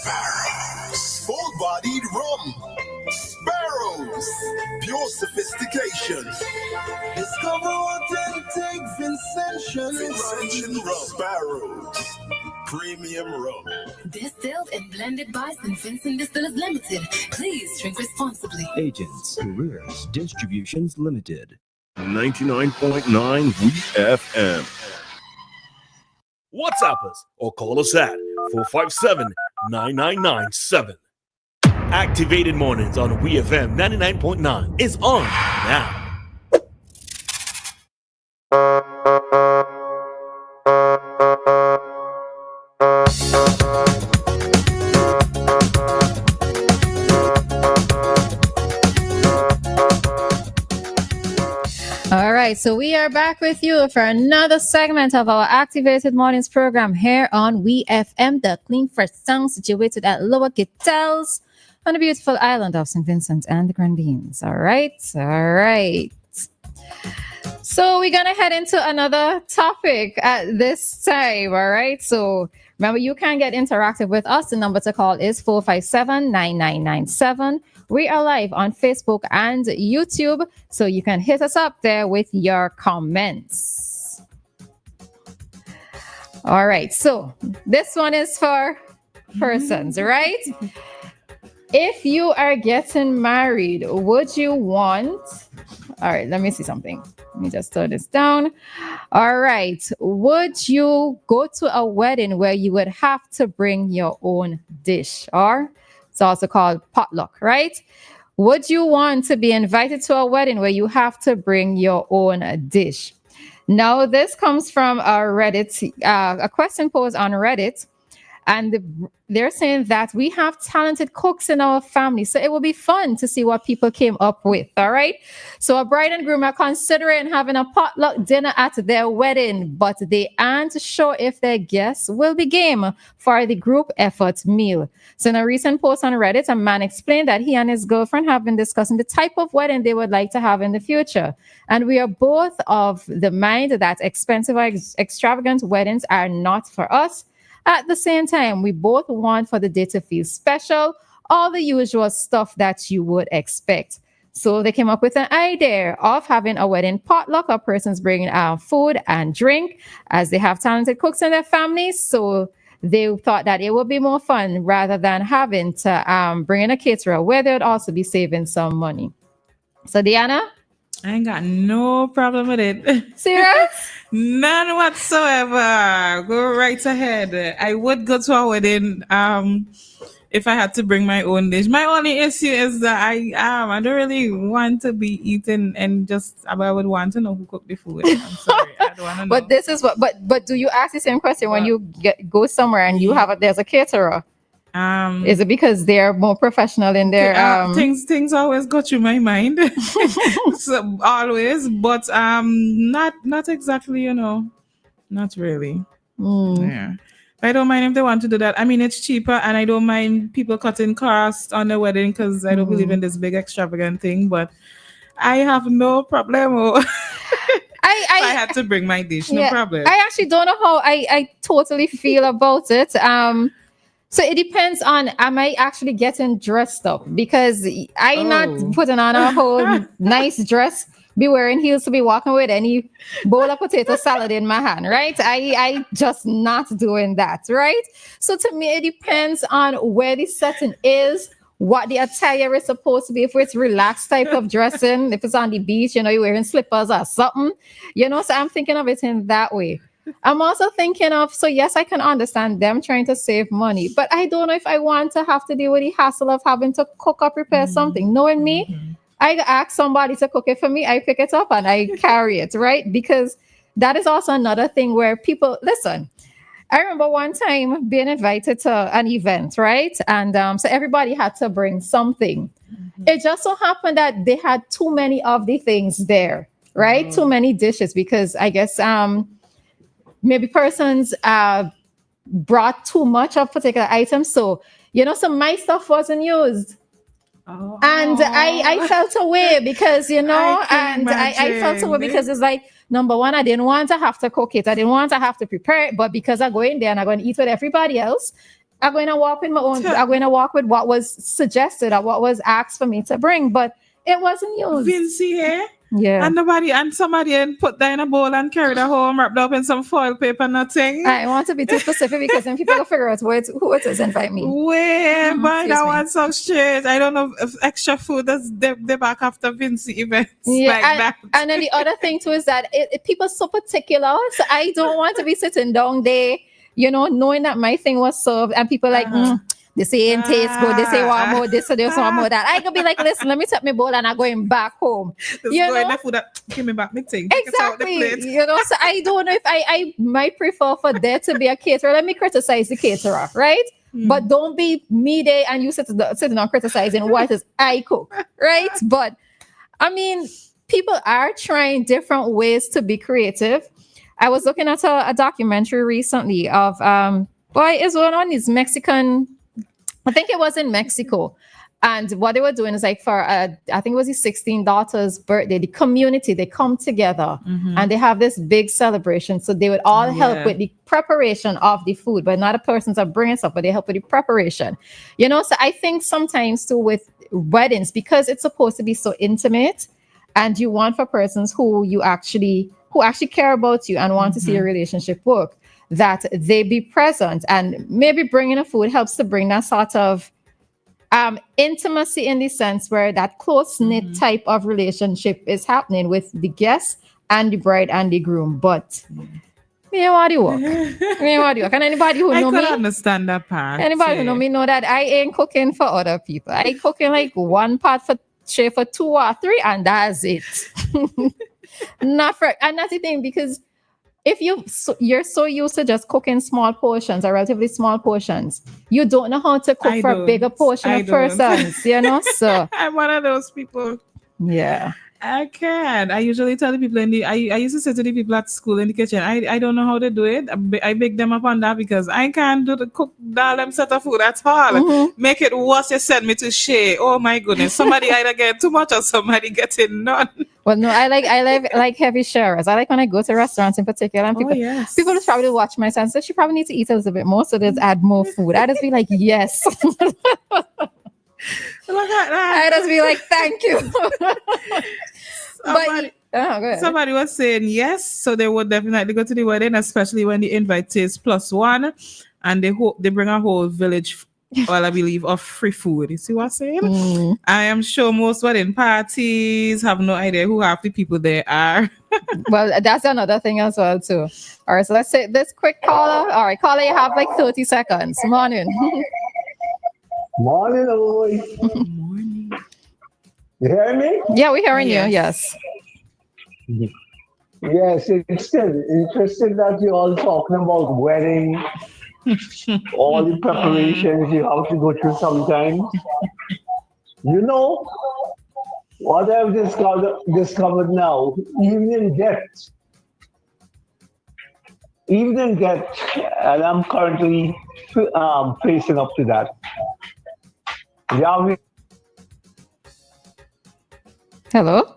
Sparrows, full-bodied rum. Sparrows, pure sophistication. Discover authentic Vincentian rum. Sparrows, premium rum. Distilled and blended by St. Vincent Distillers Limited. Please drink responsibly. Agents, Careers, Distributions Limited. 99.9 WEFM. WhatsApp us or call us at 457-9997. Activated Mornings on WEFM 99.9 is on now. All right, so we are back with you for another segment of our Activated Mornings program here on WEFM, the clean fresh sound situated at Lower Gittels on the beautiful island of St. Vincent and the Grenadines. All right. So we're going to head into another topic at this time. All right. So remember, you can get interactive with us. The number to call is 457-9997. We are live on Facebook and YouTube, so you can hit us up there with your comments. All right, so this one is for persons, right? If you are getting married, would you want... All right, let me see something. Let me just turn this down. All right, would you go to a wedding where you would have to bring your own dish, or... it's also called potluck, right? Would you want to be invited to a wedding where you have to bring your own dish? Now, this comes from a question posed on Reddit. And they're saying that we have talented cooks in our family. So it will be fun to see what people came up with. All right. So a bride and groom are considering having a potluck dinner at their wedding, but they aren't sure if their guests will be game for the group effort meal. So in a recent post on Reddit, a man explained that he and his girlfriend have been discussing the type of wedding they would like to have in the future. And we are both of the mind that expensive or extravagant weddings are not for us. At the same time, we both want for the day to feel special, all the usual stuff that you would expect. So they came up with an idea of having a wedding potluck of persons bringing food and drink, as they have talented cooks in their families. So they thought that it would be more fun rather than having to bring in a caterer, where they would also be saving some money. So Dianna? I ain't got no problem with it. Serious? None whatsoever. Go right ahead. I would go to a wedding if I had to bring my own dish. My only issue is that I don't really want to be eating and I would want to know who cooked the food. I'm sorry, I don't want to know. But this is but do you ask the same question when you go somewhere and you there's a caterer? Is it because they're more professional in their things always go through my mind. So, always, but not exactly, not really. Yeah, I don't mind if they want to do that. I mean, it's cheaper, and I don't mind people cutting costs on the wedding because I don't believe in this big extravagant thing. But I have no problem. I had to bring my dish, no problem. I actually don't know how I totally feel about it. So it depends on, am I actually getting dressed up? Because I'm not putting on a whole nice dress, be wearing heels to be walking with any bowl of potato salad in my hand, right? I just not doing that, right? So to me, it depends on where the setting is, what the attire is supposed to be. If it's relaxed type of dressing, if it's on the beach, you're wearing slippers or something, so I'm thinking of it in that way. I'm also thinking of, so yes, I can understand them trying to save money, but I don't know if I want to have to deal with the hassle of having to cook or prepare something. Knowing me, I ask somebody to cook it for me, I pick it up and I carry it, right? Because that is also another thing where people, listen, I remember one time being invited to an event, right? And so everybody had to bring something. It just so happened that they had too many of the things there, right? Too many dishes, because I guess... maybe persons brought too much of particular items. So, so my stuff wasn't used. And I felt away because, I felt away because it's like, number one, I didn't want to have to cook it. I didn't want to have to prepare it. But because I go in there and I'm going to eat with everybody else, I'm going to walk with my own. I'm going to walk with what was suggested or what was asked for me to bring, but it wasn't used. Vinci here. Yeah. And somebody had put that in a bowl and carried it home, wrapped up in some foil paper, nothing. I want to be too specific because then people will figure out who it is and fight me. Wait, but that one so strange. I don't know if extra food is they back after Vinci events like that. And then the other thing too is that people are so particular. So I don't want to be sitting down there, knowing that my thing was served and people like, they say it tastes good. They say one more this or this one more that. I could be like, listen, let me take my bowl and I'm going back home. Give me back my thing. Exactly. So I don't know if I might prefer for there to be a caterer. Let me criticize the caterer, right? But don't be me there and you sitting on criticizing what is I cook, right? But I mean, people are trying different ways to be creative. I was looking at a documentary recently of is one on these Mexican. I think it was in Mexico. And what they were doing is like for, I think it was his 16 daughter's birthday, the community, they come together and they have this big celebration. So they would all help with the preparation of the food, but not a person's bringing stuff, but they help with the preparation. So I think sometimes too with weddings, because it's supposed to be so intimate and you want for persons who actually care about you and want to see your relationship work, that they be present, and maybe bringing a food helps to bring that sort of intimacy in the sense where that close-knit type of relationship is happening with the guest and the bride and the groom. But what do you work? And anybody who know me, I understand that part. Anybody who know me know that I ain't cooking for other people. I cooking like one pot for 2 or 3, and that's it. And that's the thing, because if you're so used to just cooking small portions or relatively small portions, you don't know how to cook for a bigger portion of persons, So I'm one of those people. Yeah. I can. I usually tell the people I used to say to the people at school in the kitchen, I don't know how to do it. I big them up on that because I can't cook them set of food at all. Make it worse, you send me to share. Oh my goodness. Somebody either get too much or somebody getting none. Well, no, I like heavy sharers. I like when I go to restaurants in particular and people just probably watch my son. So she probably need to eat a little bit more, so just add more food. I just be like, yes. Look at that. I just be like, thank you. Somebody was saying yes, so they would definitely go to the wedding, especially when the invite is +1 and they bring a whole village, I believe, of free food. You see what I'm saying? I am sure most wedding parties have no idea who half the people there are. Well, that's another thing as well too. All right, so let's say this quick caller. All right, caller, you have like 30 seconds. Morning. Morning, boy. Morning. You hear me? Yeah, we're hearing you. Yes. Yes, it's still interesting that you're all talking about wedding, all the preparations you have to go through sometimes. What I've discovered now, evening get, and I'm currently facing up to that. Hello?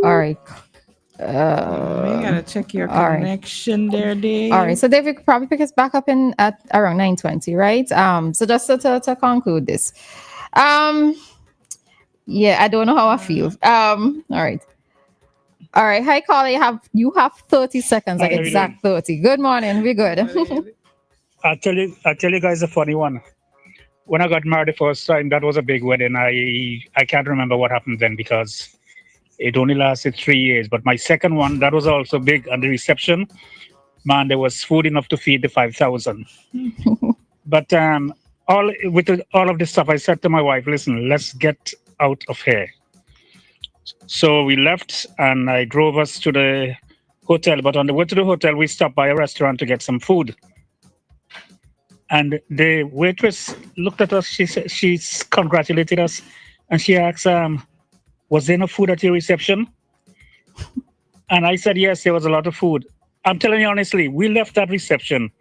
All right. You gotta check your connection there, Dave. All right. So David could probably pick us back up at around 9:20, right? So just to conclude this. Yeah, I don't know how I feel. All right. Hi, caller. You have 30 seconds, like exact 30. Good morning. We're good. I'll tell you guys a funny one. When I got married the first time, that was a big wedding. I can't remember what happened then because it only lasted 3 years. But my second one, that was also big. And the reception, man, there was food enough to feed the 5,000. But all of this stuff, I said to my wife, listen, let's get out of here. So we left and I drove us to the hotel. But on the way to the hotel, we stopped by a restaurant to get some food. And the waitress looked at us. She congratulated us, and she asked, "Was there no food at your reception?" And I said, "Yes, there was a lot of food." I'm telling you honestly, we left that reception,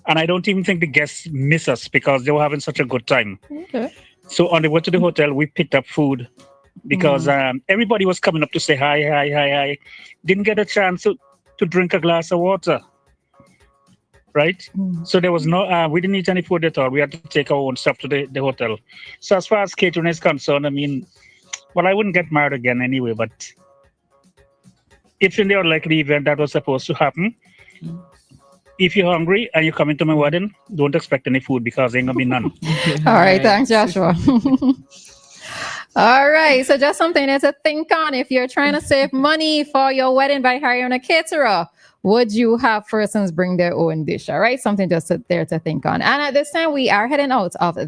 and I don't even think the guests miss us because they were having such a good time. Okay. So on the way to the hotel, we picked up food because everybody was coming up to say hi. Didn't get a chance to drink a glass of water. right? So there was no, we didn't eat any food at all. We had to take our own stuff to the hotel. So as far as catering is concerned, I mean, well, I wouldn't get married again anyway, but if in the unlikely event that was supposed to happen, if you're hungry and you're coming to my wedding, don't expect any food because there ain't gonna be none. All right, thanks, Joshua. All right, so just something there to think on. If you're trying to save money for your wedding by hiring a caterer, would you have persons bring their own dish? All right, something just there to think on. And at this time, we are heading out of the